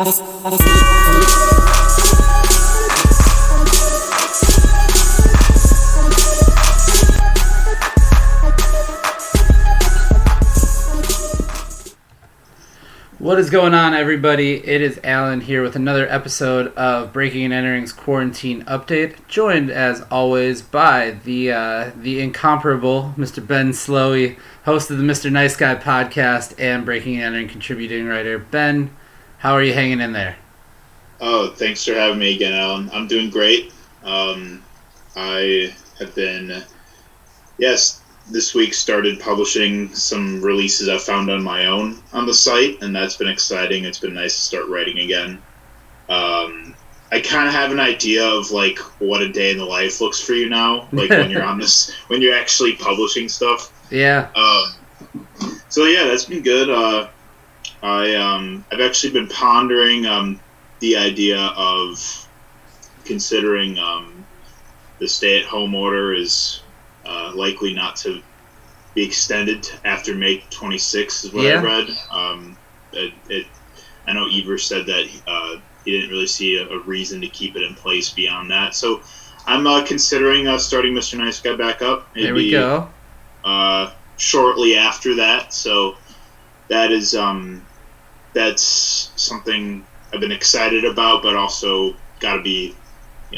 What is going on, everybody? It is Allen here with another episode of Breaking and Entering's Quarantine Update, joined as always by the incomparable Mr. Ben Slowey, host of the Mr. Nice Guy podcast and Breaking and Entering contributing writer. Ben, how are you hanging in there? Oh, thanks for having me again, Allen. I'm doing great. I have been, this week started publishing some releases I found on my own on the site, and that's been exciting. It's been nice to start writing again. I kind of have an idea of like what a day in the life looks for you now, like when you're on this, when you're actually publishing stuff. Yeah. So yeah, that's been good. I've actually been pondering the idea of considering the stay-at-home order is likely not to be extended after May 26th is what I read. I know Evers said that he didn't really see a reason to keep it in place beyond that. So I'm considering starting Mr. Nice Guy back up. Maybe, there we go. Shortly after that. So that is that's something I've been excited about, but also got to be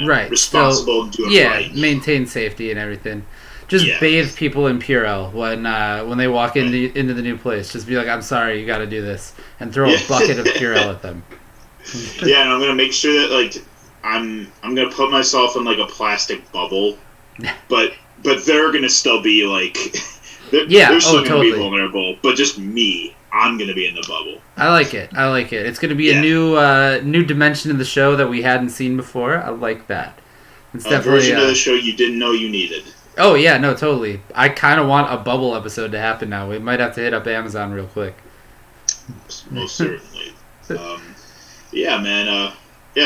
responsible and do it right. Maintain safety and everything. Just bathe people in Purell when they walk into the new place. Just be like, I'm sorry, you got to do this, and throw a bucket of Purell at them. Yeah, and I'm gonna make sure that like I'm gonna put myself in like a plastic bubble, but they're gonna still be like they're still gonna be vulnerable. But just me, I'm gonna be in the bubble. I like it. It's gonna be a new dimension in the show that we hadn't seen before. I like that. It's definitely a version of the show you didn't know you needed. Oh, yeah, no, totally. I kind of want a bubble episode to happen now. We might have to hit up Amazon real quick. Most certainly. Yeah, man.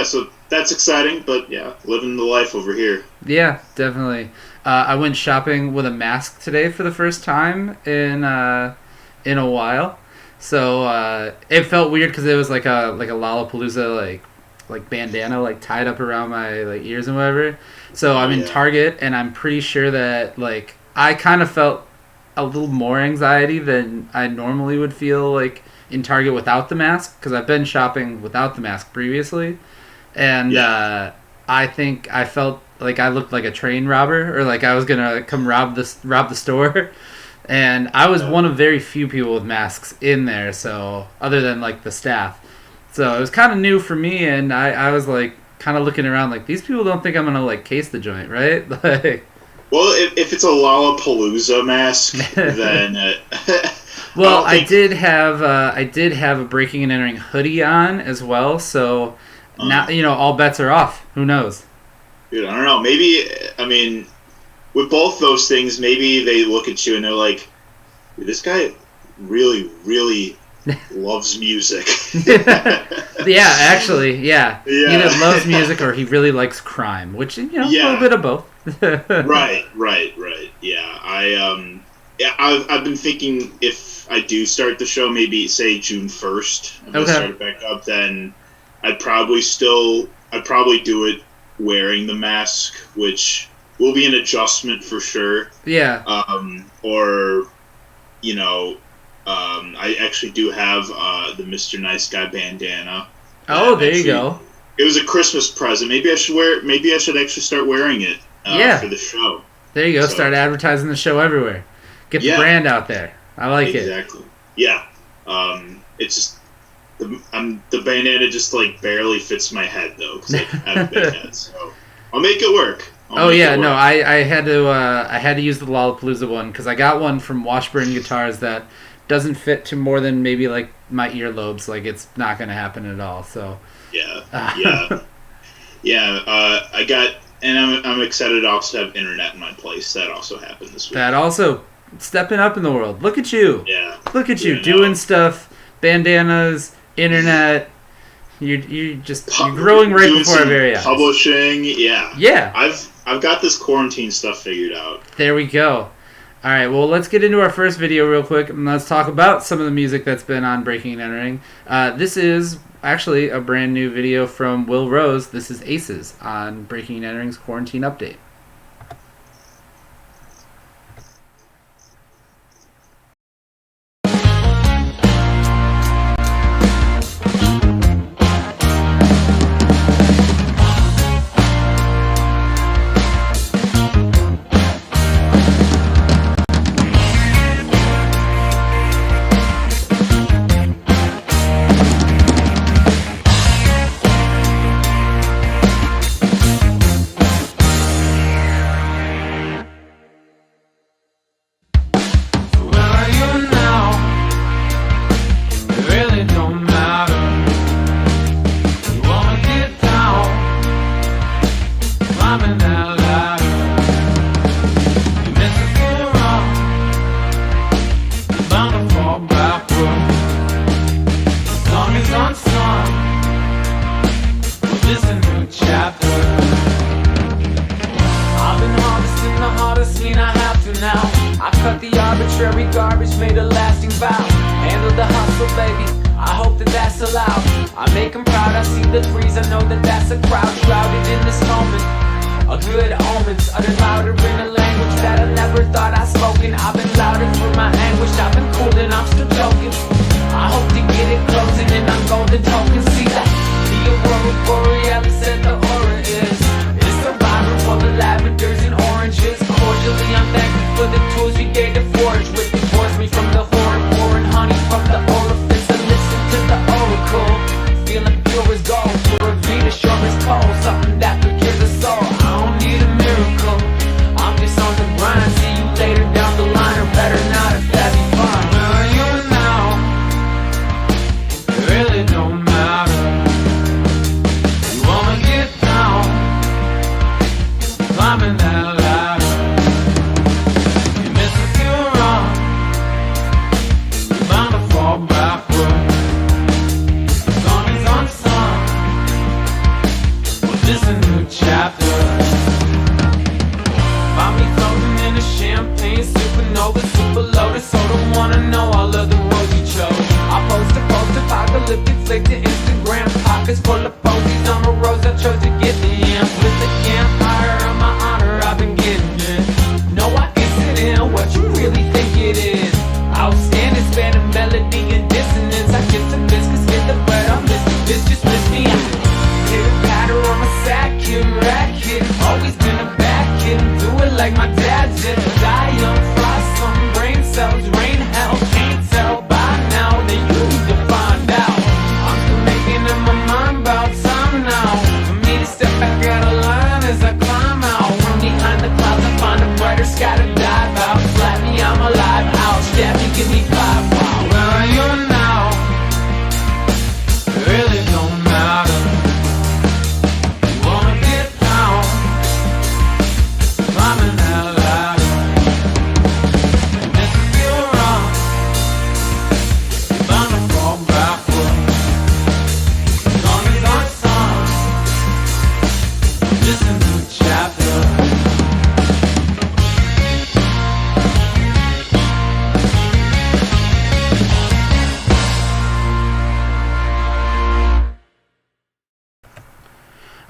So that's exciting, but yeah, living the life over here. Yeah, definitely. I went shopping with a mask today for the first time in a while. So it felt weird because it was like a Lollapalooza like bandana like tied up around my like ears and whatever. So I'm in Target, and I'm pretty sure that like I kind of felt a little more anxiety than I normally would feel like in Target without the mask, because I've been shopping without the mask previously, and I think I felt like I looked like a train robber, or like I was gonna come rob the store, and I was one of very few people with masks in there. So other than like the staff. So it was kind of new for me, and I was like kind of looking around like, these people don't think I'm gonna like case the joint, right? Like, well, if it's a Lollapalooza mask, then well, I did have a Breaking and Entering hoodie on as well, so now all bets are off. Who knows? Dude, I don't know. Maybe with both those things, maybe they look at you and they're like, this guy really, really loves music. Yeah, actually, yeah. He either loves music or he really likes crime, which a little bit of both. Right. Yeah, I've been thinking if I do start the show, maybe say June 1st, if I start it back up, then I'd probably do it wearing the mask, which will be an adjustment for sure. Yeah. I actually do have the Mr. Nice Guy bandana. Oh, there you go. It was a Christmas present. Maybe I should actually start wearing it for the show. There you go. So, start advertising the show everywhere. Get the brand out there. I like it. Exactly. Yeah. It's just the bandana just like barely fits my head though, because I have a big head. So I'll make it work. I had to use the Lollapalooza one because I got one from Washburn Guitars that doesn't fit to more than maybe like my earlobes. Like, it's not going to happen at all. So I got, and I'm excited to also have internet in my place. That also happened this week. That also stepping up in the world. Look at you. Yeah. Look at you doing stuff. Bandanas, internet. You're growing right before our very eyes. Publishing, yeah. Yeah. I've got this quarantine stuff figured out. There we go. All right, well, let's get into our first video real quick, and let's talk about some of the music that's been on Breaking and Entering. This is actually a brand new video from Will Rose. This is Aces on Breaking and Entering's Quarantine Update.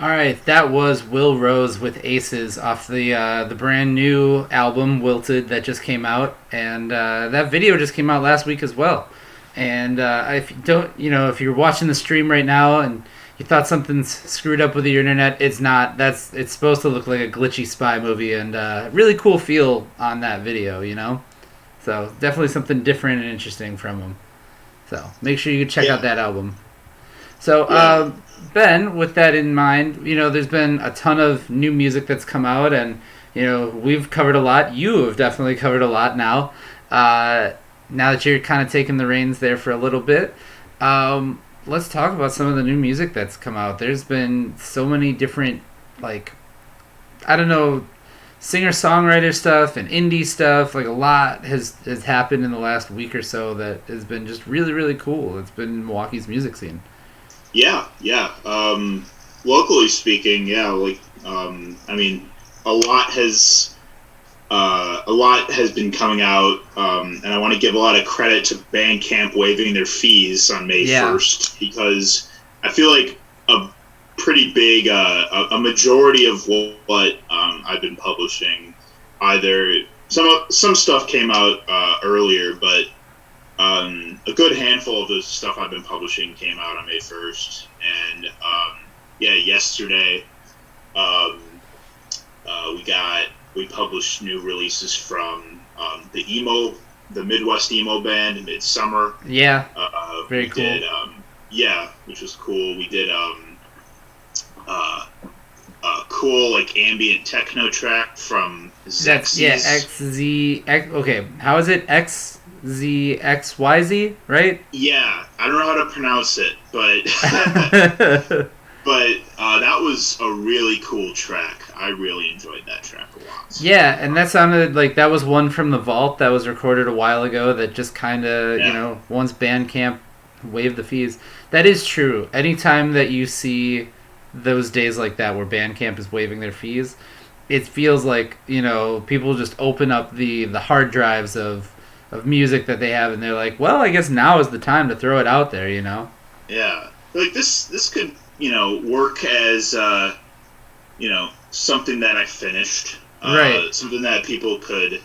Alright, that was Will Rose with Aces off the brand new album Wilted that just came out, and that video just came out last week as well. And if you don't, if you're watching the stream right now and you thought something's screwed up with the internet, it's not. It's supposed to look like a glitchy spy movie, and really cool feel on that video, So definitely something different and interesting from him. So make sure you check out that album. So Ben, with that in mind, there's been a ton of new music that's come out, and we've covered a lot. You have definitely covered a lot now. Now that you're kind of taking the reins there for a little bit, let's talk about some of the new music that's come out. There's been so many different, singer-songwriter stuff and indie stuff. A lot has happened in the last week or so that has been just really, really cool. It's been Milwaukee's music scene. Yeah. Locally speaking, a lot has a lot has been coming out, and I want to give a lot of credit to Bandcamp waiving their fees on May 1st, because I feel like a pretty big, a majority of what I've been publishing, either some stuff came out earlier, but a good handful of the stuff I've been publishing came out on May 1st, and yesterday we published new releases from the Midwest emo band Midsummer. Yeah, very cool. Which was cool. We did cool like ambient techno track from Xexes. Okay, how is it? XZXYZ, right? Yeah, I don't know how to pronounce it, but but that was a really cool track. I really enjoyed that track a lot. So. Yeah, and that sounded like that was one from the vault that was recorded a while ago that just kind of, once Bandcamp waived the fees. That is true. Anytime that you see those days like that where Bandcamp is waiving their fees, it feels like, people just open up the hard drives of music that they have, and they're like, well, I guess now is the time to throw it out there, Yeah. Like, this could, work as, something that I finished. Right. Something that people could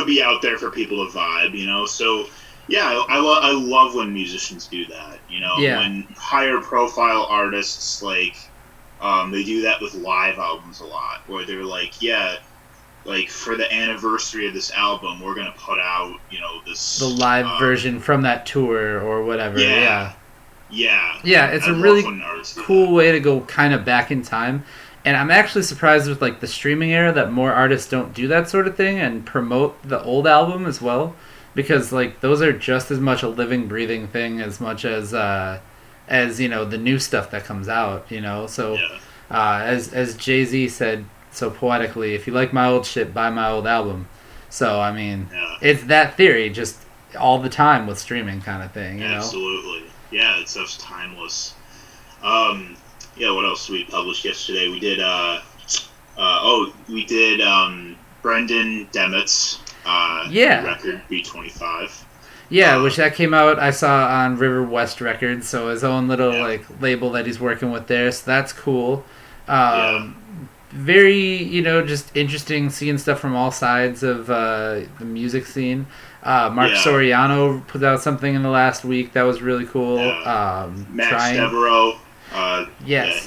be out there for people to vibe, So, yeah, I love when musicians do that, When higher profile artists, like, they do that with live albums a lot, where they're like, like, for the anniversary of this album, we're going to put out, this... The live version from that tour or whatever. Yeah, it's a really cool way to go kind of back in time. And I'm actually surprised with, like, the streaming era that more artists don't do that sort of thing and promote the old album as well. Because, like, those are just as much a living, breathing thing as much as the new stuff that comes out, So, as Jay-Z said so poetically, if you like my old shit, buy my old album. So, I mean, it's that theory just all the time with streaming kind of thing, Absolutely. Yeah, it's just timeless. What else did we publish yesterday? We did, Brendan Demet's record, B25. Yeah, which that came out, I saw on River West Records, so his own little, label that he's working with there, so that's cool. Very, just interesting seeing stuff from all sides of the music scene. Mark Soriano put out something in the last week that was really cool. Max Devereaux. Yes.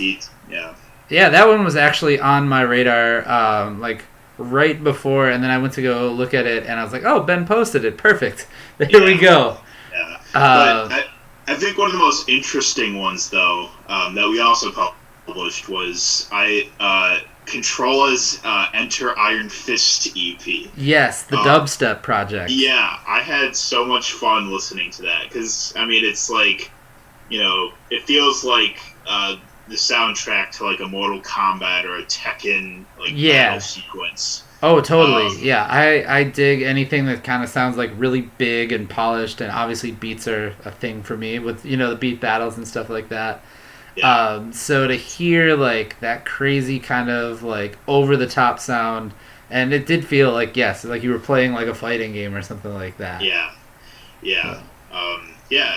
Yeah, that one was actually on my radar, right before, and then I went to go look at it, and I was like, oh, Ben posted it. Perfect. There we go. Yeah. But I think one of the most interesting ones, though, that we also published was Controla's Enter Iron Fist EP. Yes, the dubstep project. Yeah, I had so much fun listening to that, because, I mean, it's like, it feels like the soundtrack to, like, a Mortal Kombat or a Tekken, battle sequence. Oh, totally. I dig anything that kind of sounds, like, really big and polished, and obviously beats are a thing for me with, the beat battles and stuff like that. Yeah. So to hear, like, that crazy kind of, like, over-the-top sound, and it did feel like, yes, like you were playing, like, a fighting game or something like that. Yeah.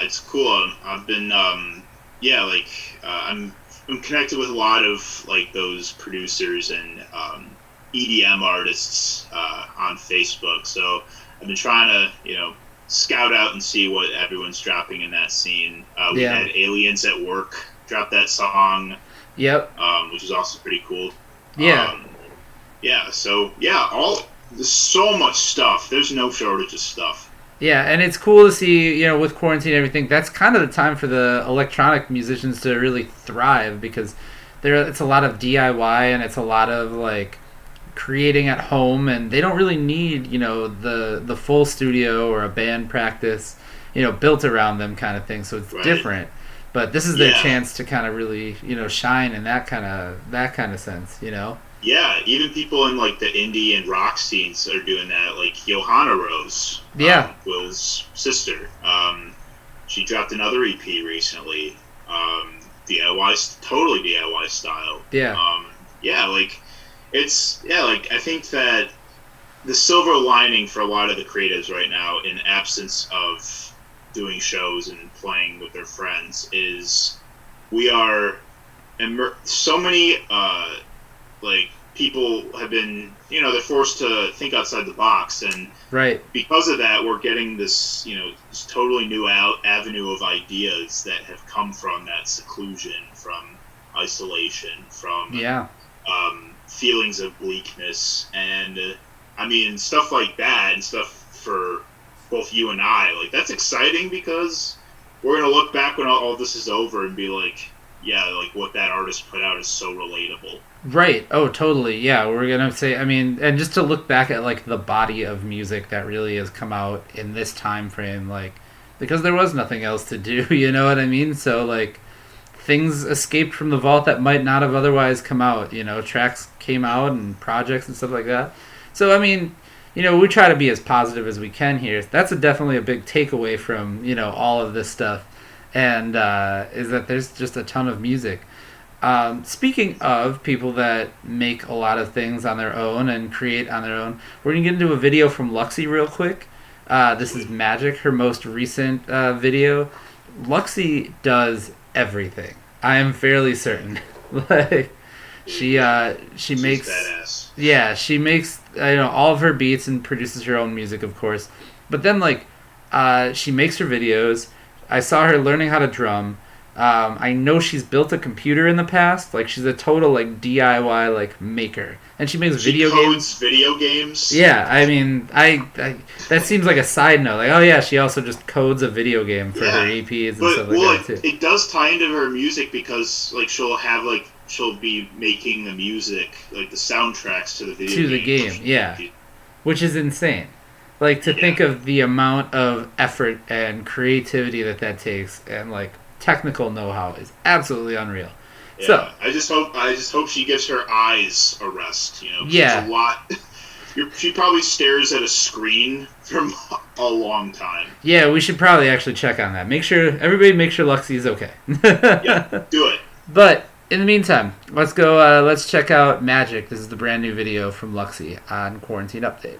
It's cool. I've been, I'm connected with a lot of, like, those producers and EDM artists on Facebook, so I've been trying to, scout out and see what everyone's dropping in that scene. We had Aliens at Work drop that song. Yep. Which is also pretty cool. Yeah. There's so much stuff. There's no shortage of stuff. Yeah, and it's cool to see, with quarantine and everything, that's kind of the time for the electronic musicians to really thrive, because it's a lot of DIY and it's a lot of, like, creating at home, and they don't really need, the full studio or a band practice, built around them kind of thing, so it's different. But this is their chance to kind of really, shine in that kind of sense, Yeah, even people in, like, the indie and rock scenes are doing that. Like Johanna Rose, Will's sister. She dropped another EP recently. Totally DIY style. Yeah. I think that the silver lining for a lot of the creatives right now, in absence of doing shows and playing with their friends, is we are so many like people have been, they're forced to think outside the box, and Right. because of that, we're getting this, this totally new avenue of ideas that have come from that seclusion, from isolation, from Yeah. feelings of bleakness, and I mean, stuff like that, and stuff for both you and I, like, that's exciting because we're gonna look back when all this is over and be like, yeah, like what that artist put out is so relatable. Right. Oh, totally. Yeah, we're gonna say. I mean, and just to look back at like the body of music that really has come out in this time frame, like because there was nothing else to do. You know what I mean? So like things escaped from the vault that might not have otherwise come out. Tracks came out and projects and stuff like that. So I mean, we try to be as positive as we can here. That's definitely a big takeaway from all of this stuff, and is that there's just a ton of music. Speaking of people that make a lot of things on their own and create on their own, we're going to get into a video from Luxi real quick. This is Magic, her most recent video. Luxi does everything. I am fairly certain. Like she makes badass. Yeah, she makes all of her beats and produces her own music, of course. But then she makes her videos. I saw her learning how to drum. I know she's built a computer in the past. Like she's a total DIY maker, and she makes She codes video games. Yeah, I mean, I that seems like a side note. Like, oh yeah, she also just codes a video game for her EPs and stuff like that too. It does tie into her music because she'll be making the music, like the soundtracks to the video to the game, yeah, which is insane. Like to think of the amount of effort and creativity that takes, and technical know-how is absolutely unreal. Yeah, so I just hope she gives her eyes a rest. Yeah, a lot. She probably stares at a screen for a long time. Yeah, we should probably actually check on that. Everybody make sure Luxi is okay. Yeah, do it. But in the meantime, let's go. Let's check out Magic. This is the brand new video from Luxi on Quarantine Update.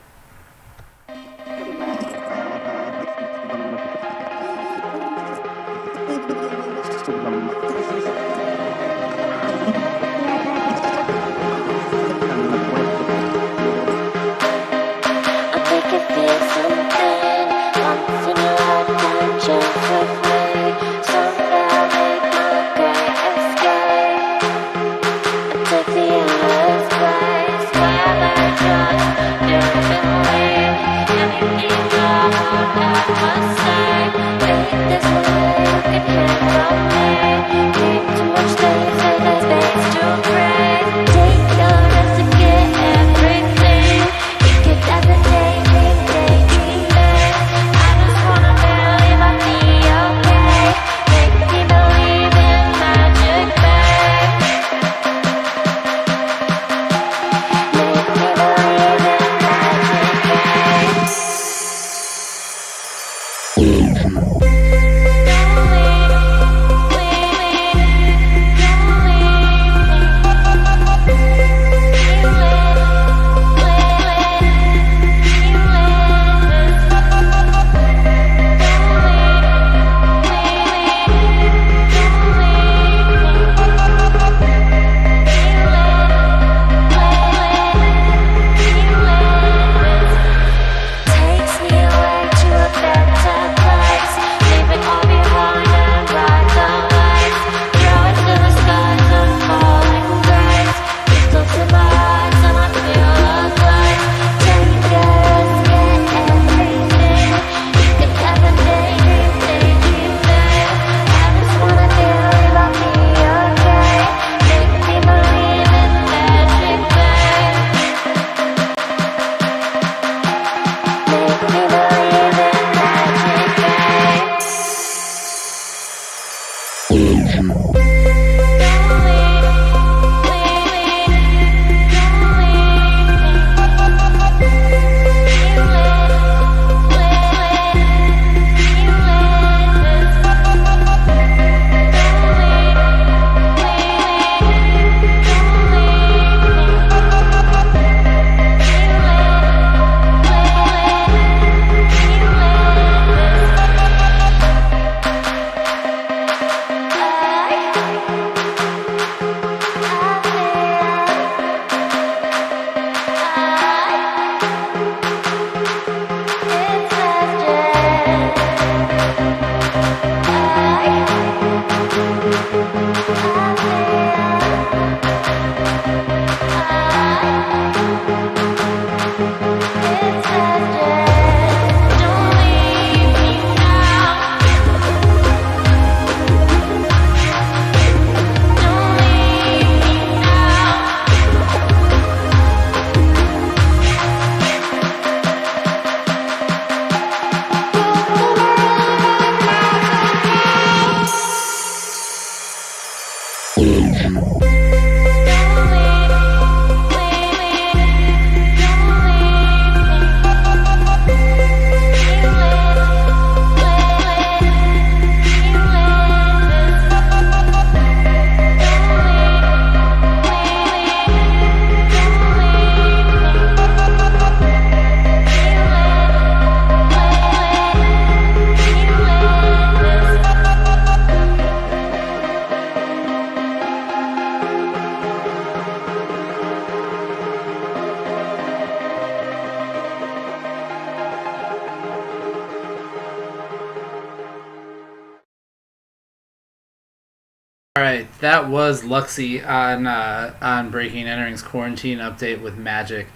All right, that was Luxi on Breaking and Entering's quarantine update with Magic.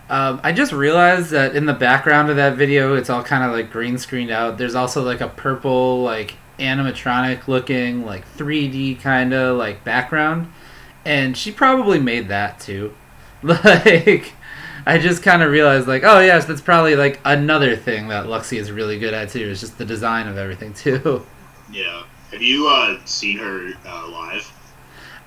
I just realized that in the background of that video, it's all kind of like green screened out. There's also like a purple, like animatronic looking, like 3D kind of like background, and she probably made that too. Like, I just kind of realized, like, oh yes, that's probably like another thing that Luxi is really good at too. Is just the design of everything too. Yeah. Have you seen her live?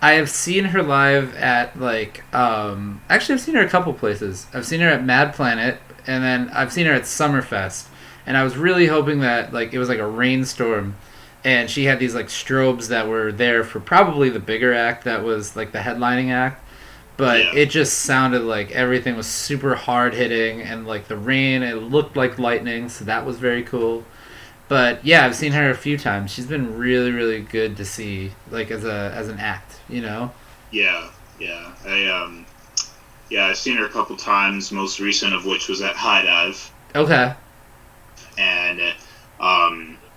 I have seen her live at like actually I've seen her a couple places. I've seen her at Mad Planet, and then I've seen her at Summerfest. And I was really hoping that like it was like a rainstorm and she had these like strobes that were there for probably the bigger act that was like the headlining act. But Yeah. it just sounded like everything was super hard hitting, and like the rain, it looked like lightning, so that was very cool. But yeah, I've seen her a few times. She's been really, really good to see, like as an act, you know. Yeah. Yeah. I've seen her a couple times. Most recent of which was at High Dive, Okay. and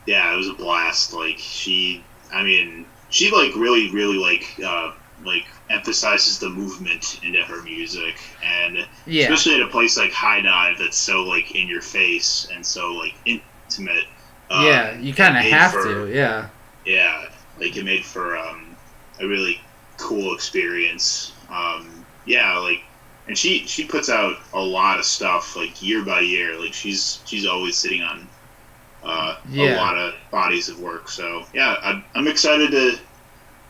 yeah, it was a blast. Like she like really, really like emphasizes the movement into her music, and Yeah. especially at a place like High Dive that's so like in your face and so like intimate. Yeah, you kind of it made have for- to. Yeah. Yeah, like it made for a really cool experience. Yeah, like, and she puts out a lot of stuff like year by year. Like she's always sitting on a Yeah. lot of bodies of work. So yeah, I'm excited to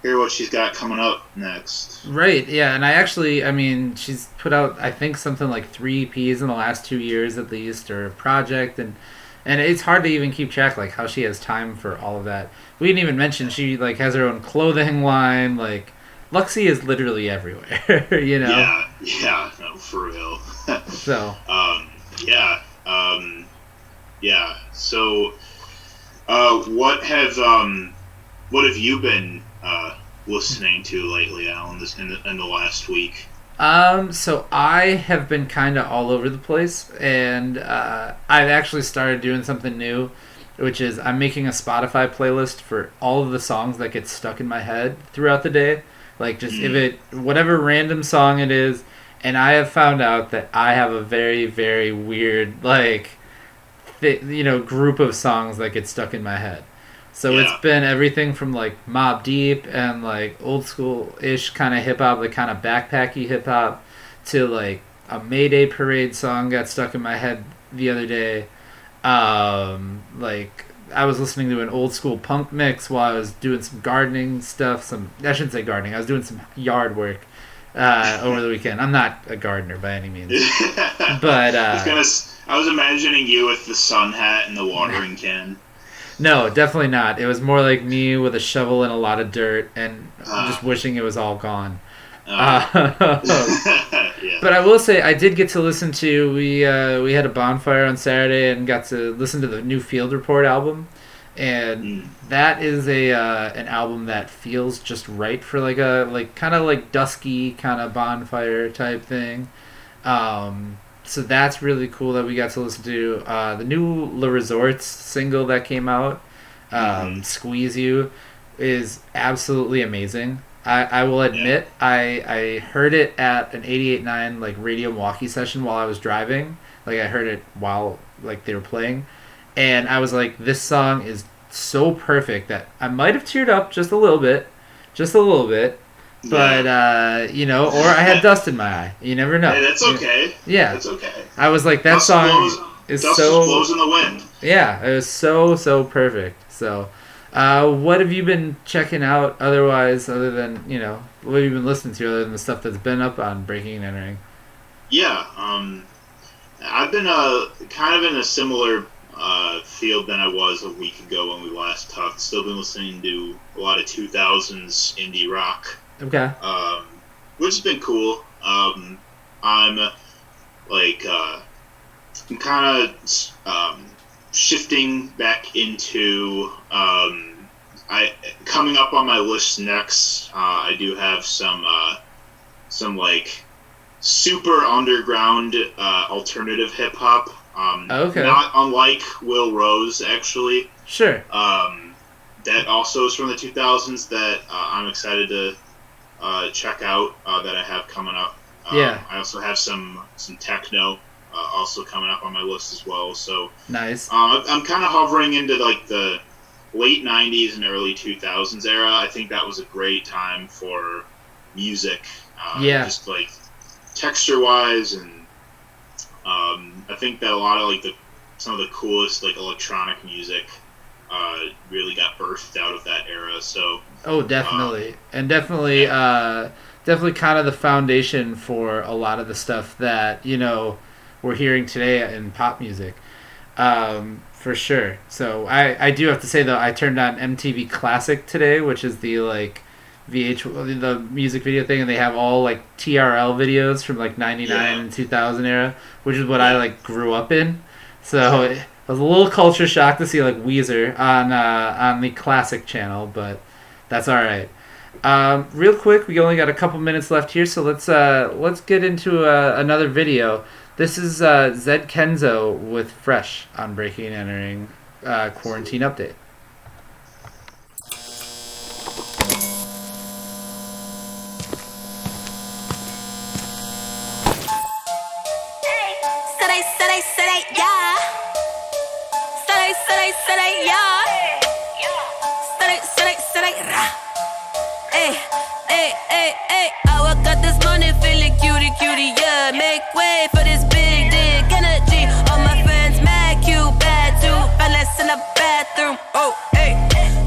hear what she's got coming up next. Right. Yeah, and I mean, she's put out I think something like 3 EPs in the last 2 years at least, or a project, and it's hard to even keep track like how she has time for all of that. We didn't even mention she like has her own clothing line. Like Luxi is literally everywhere, you know. Yeah, no, for real. So Yeah, yeah. So, what have you been listening to lately, Alan? In the last week? So I have been kind of all over the place, and I've actually started doing something new, which is I'm making a Spotify playlist for all of the songs that get stuck in my head throughout the day. Like just whatever random song it is, and I have found out that I have a very, very weird like, group of songs that get stuck in my head. So Yeah. it's been everything from like Mobb Deep and like old school ish kind of hip hop, like kind of backpacky hip hop, to like a Mayday Parade song got stuck in my head the other day. Like I was listening to an old school punk mix while I was doing some gardening stuff. I shouldn't say gardening. I was doing some yard work over the weekend. I'm not a gardener by any means, but I was imagining you with the sun hat and the watering can. no, definitely not. It was more like me with a shovel and a lot of dirt and just wishing it was all gone. Yeah. But I will say I did get to listen to we had a bonfire on Saturday and got to listen to the new Field Report album, and that is an album that feels just right for like a kind of like dusky kind of bonfire type thing. So that's really cool that we got to listen to the new Le Resorts single that came out. Squeeze You is absolutely amazing. I will admit I heard it at an 88.9 like Radio Milwaukee session while I was driving. Like I heard it while like they were playing, and I was like, this song is so perfect that I might have teared up just a little bit. But or I had dust in my eye. You never know. Hey, that's okay. Yeah, that's okay. I was like, that Dust song blows, is dust so just blows in the wind. yeah, it was so perfect. So, what have you been checking out otherwise, other than what have you been listening to other than the stuff that's been up on Breaking and Entering? Yeah, I've been kind of in a similar field than I was a week ago when we last talked. Still been listening to a lot of 2000s indie rock, Okay. which has been cool. I'm like I'm kind of shifting back into I coming up on my list next. I do have some like super underground alternative hip hop. Okay. Not unlike Will Rose, actually. Sure. that also is from the 2000s that I'm excited to check out that I have coming up. Yeah. I also have some techno also coming up on my list as well. So Nice. I'm kind of hovering into like the late 90s and early 2000s era. I think that was a great time for music. Just like texture wise, and I think that a lot of like some of the coolest like electronic music really got birthed out of that era. So Definitely. And definitely definitely kind of the foundation for a lot of the stuff that, we're hearing today in pop music. For sure. So I do have to say though, I turned on MTV Classic today, which is the like the music video thing, and they have all like TRL videos from like 99 and 2000 era, which is what I like grew up in. So it was a little culture shock to see like Weezer on the Classic channel, but that's all right. Real quick, we only got a couple minutes left here, so let's get into another video. This is Zed Kenzo with Fresh on Breaking and Entering Quarantine Update. I woke up this morning feeling cutie, yeah. Make way for this big dick energy. All my friends mad, cute, bad too. Found us in the bathroom. Oh, hey.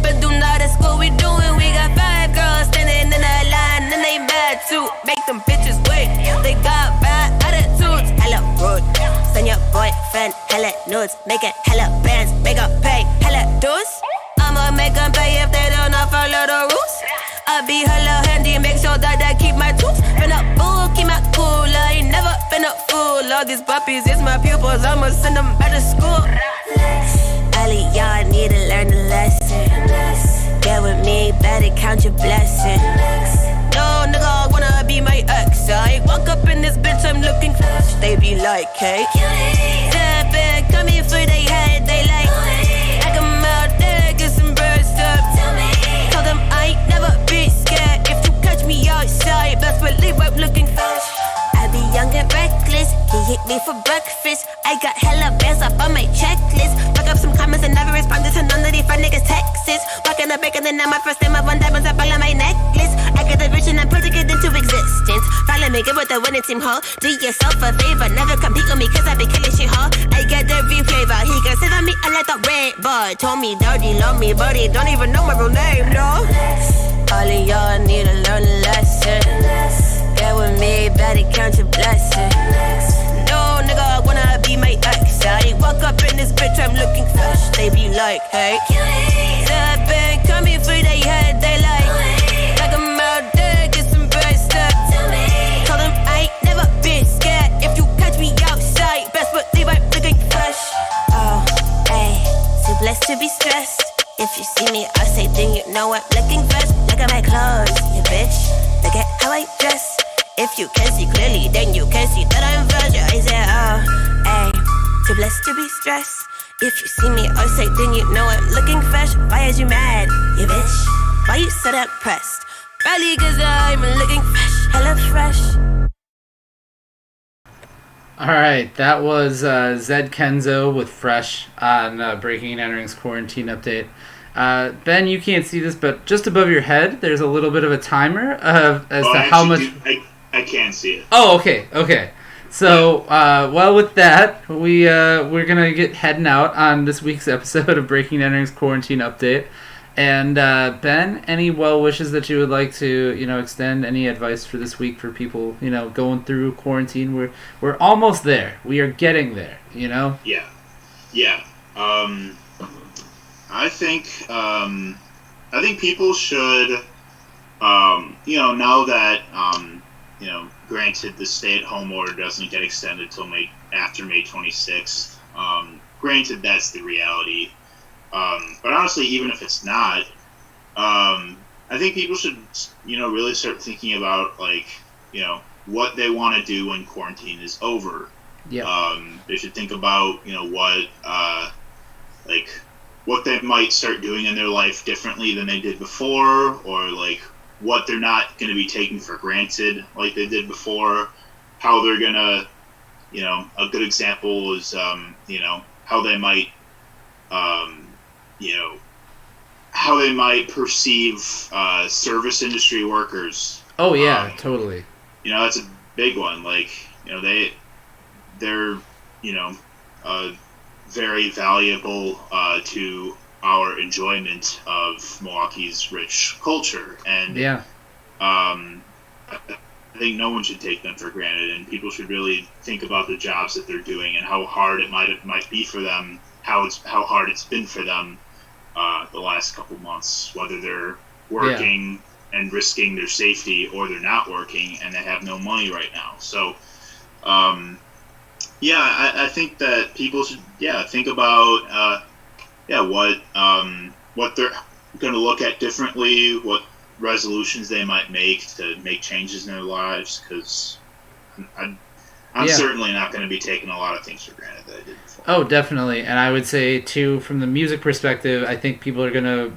But do not ask what we doing. We got 5 girls standing in a line and they mad too. Make them bitches wait. They got bad attitudes. Hella rude. Send your boyfriend hella nudes. Make it hella bands. Make up pay hella dues. I'ma make them pay if they don't follow the rules. I be hella handy, make sure that I keep my tools. Been up bull, keep my cool. I ain't never been a fool. All these puppies, it's my pupils. I'ma send them back to school. Allie, y'all need to learn a lesson. Get with me, better count your blessings. No nigga wanna be my ex. I walk up in this bitch, I'm looking fresh. They be like, hey, that bag coming for they head. They like, I come out there, get some birds up. Tell them I ain't never be scared. If you catch me outside, best believe I'm looking fresh. I be young and reckless. He hit me for breakfast. I got hella bands up on my checklist. Fuck up some comments and never responded to none of these fun niggas' texts. Walking the back and then now my first time I won diamonds up all on my necklace. I get the rich and I'm putting it into existence. Finally make it with the winning team, huh? Do yourself a favor, never compete with me cause I be killing shit, huh? I get every flavor. He consider me I like the red boy. Told me dirty, love me, but he don't even know my real name, no. All of y'all need to learn a lesson. Get with me, better count your blessings. No nigga wanna be my ex. I walk up in this bitch, I'm looking fresh. They be like, hey, that been coming for they head. They like I'm out there, get some bread stuff. Tell them I ain't never been scared. If you catch me outside, best believe I'm looking fresh. Oh, hey, too blessed to be stressed. If you see me outside, then you know I'm looking fresh. Look at my clothes, you bitch. Look at how I dress. If you can see clearly, then you can see that I'm fresh. I said, oh, hey, too blessed to be stressed. If you see me outside, then you know I'm looking fresh. Why is you mad, you bitch? Why you so depressed? Probably cause I'm looking fresh, hella fresh. Alright, that was Zed Kenzo with Fresh on Breaking and Entering's Quarantine Update. Ben, you can't see this, but just above your head, there's a little bit of a timer as to how much... I can't see it. Oh, okay. So, well, with that, we're going to get heading out on this week's episode of Breaking and Entering's Quarantine Update. And, Ben, any well wishes that you would like to, extend, any advice for this week for people, going through quarantine? We're almost there. We are getting there, Yeah. I think people should, know that, granted the stay-at-home order doesn't get extended till after May 26th. Granted, that's the reality. But honestly, even if it's not, I think people should, really start thinking about, what they want to do when quarantine is over. Yeah. They should think about, what they might start doing in their life differently than they did before, or like what they're not going to be taking for granted like they did before, how they're going to, a good example is, how they might, how they might perceive service industry workers. Oh yeah, totally. That's a big one. Like, they're, very valuable to our enjoyment of Milwaukee's rich culture, and I think no one should take them for granted, and people should really think about the jobs that they're doing and how hard it might be for them, how hard it's been for them the last couple months, whether they're working and risking their safety, or they're not working and they have no money right now. So, I think that people should, think about, what they're going to look at differently, what resolutions they might make to make changes in their lives, because I'm certainly not going to be taking a lot of things for granted that I did before. Oh, definitely. And I would say, too, from the music perspective, I think people are going to,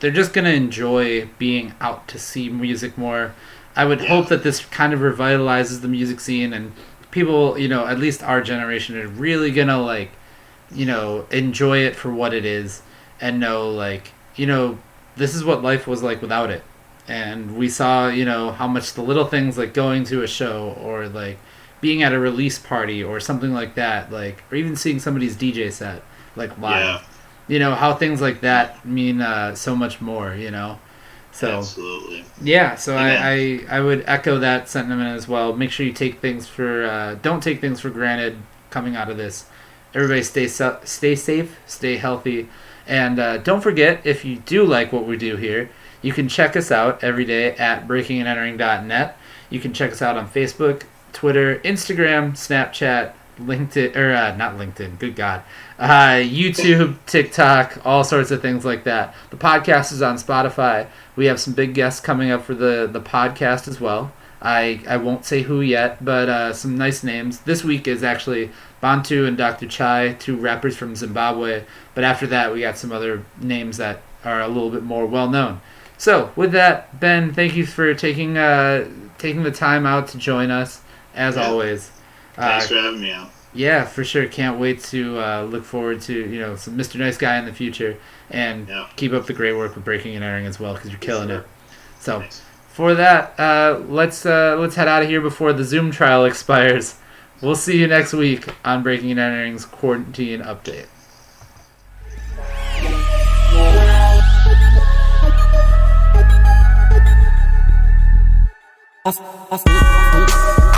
they're just going to enjoy being out to see music more. I would hope that this kind of revitalizes the music scene, and people, at least our generation, are really going to, enjoy it for what it is, and know, this is what life was like without it. And we saw, how much the little things like going to a show, or like being at a release party or something like that, like, or even seeing somebody's DJ set, like live. How things like that mean so much more, So, absolutely. Yeah, so I would echo that sentiment as well. Make sure you don't take things for granted coming out of this. Everybody stay safe, stay healthy, and don't forget, if you do like what we do here, you can check us out every day at breakingandentering.net. You can check us out on Facebook, Twitter, Instagram, Snapchat, LinkedIn, or not LinkedIn, good God, YouTube, TikTok, all sorts of things like that. The podcast is on Spotify. We have some big guests coming up for the podcast as well. I won't say who yet, but some nice names. This week is actually Bantu and Dr. Chai, two rappers from Zimbabwe. But after that, we got some other names that are a little bit more well-known. So, with that, Ben, thank you for taking the time out to join us, as always. Thanks for having me out. Yeah, for sure. Can't wait to look forward to some Mr. Nice Guy in the future, and keep up the great work with Breaking and Entering as well, because you're killing it. So, for that, let's head out of here before the Zoom trial expires. We'll see you next week on Breaking and Entering's Quarantine Update. Off.